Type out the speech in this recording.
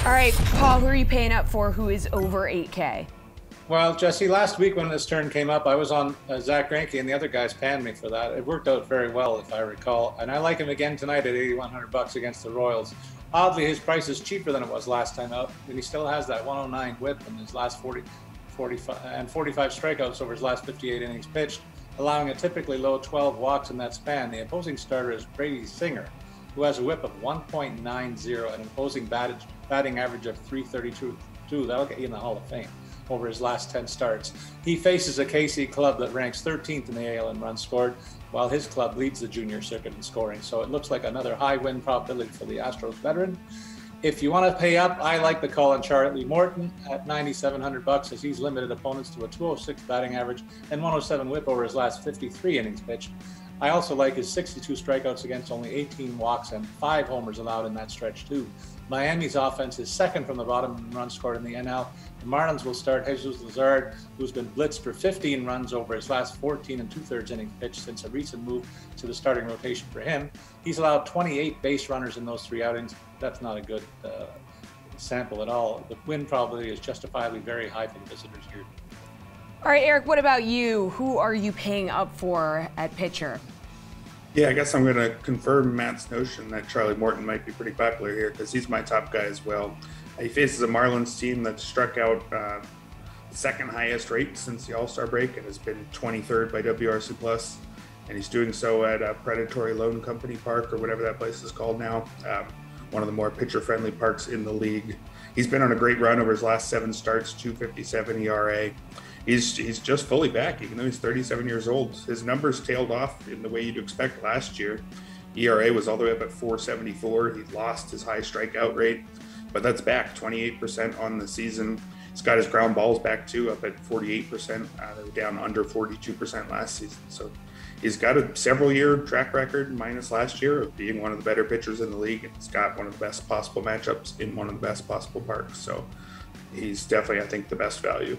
All right, Paul, who are you paying up for who is over 8K? Well, Jesse, last week when this turn came up, I was on Zach Greinke, and the other guys panned me for that. It worked out very well, if I recall. And I like him again tonight at $8,100 against the Royals. Oddly, his price is cheaper than it was last time out, and he still has that 109 whip in his last 45 strikeouts over his last 58 innings pitched, allowing a typically low 12 walks in that span. The opposing starter is Brady Singer, who has a whip of 1.90 and an opposing batting average of .332. That'll get you in the Hall of Fame over his last 10 starts. He faces a KC club that ranks 13th in the AL in runs scored, while his club leads the junior circuit in scoring. So it looks like another high win probability for the Astros veteran. If you want to pay up, I like the call on Charlie Morton at $9,700 as he's limited opponents to a 206 batting average and 107 whip over his last 53 innings pitched. I also like his 62 strikeouts against only 18 walks and 5 homers allowed in that stretch too. Miami's offense is second from the bottom in runs scored in the NL. The Marlins will start Jesus Lazard, who's been blitzed for 15 runs over his last 14 and 2/3 innings pitched since a recent move to the starting rotation for him. He's allowed 28 base runners in those 3 outings. That's not a good sample at all. The win probability is justifiably very high for the visitors here. All right, Erik, what about you? Who are you paying up for at pitcher? Yeah, I guess I'm going to confirm Matt's notion that Charlie Morton might be pretty popular here because he's my top guy as well. He faces a Marlins team that struck out the second highest rate since the All-Star break and has been 23rd by WRC+, and he's doing so at Predatory Loan Company Park, or whatever that place is called now, one of the more pitcher-friendly parks in the league. He's been on a great run over his last 7 starts, 2.57 ERA. He's just fully back, even though he's 37 years old. His numbers tailed off in the way you'd expect last year. ERA was all the way up at 4.74. He lost his high strikeout rate, but that's back 28% on the season. He's got his ground balls back too, up at 48%. They were down under 42% last season. So he's got a several-year track record, minus last year, of being one of the better pitchers in the league. And he's got one of the best possible matchups in one of the best possible parks. So he's definitely, I think, the best value.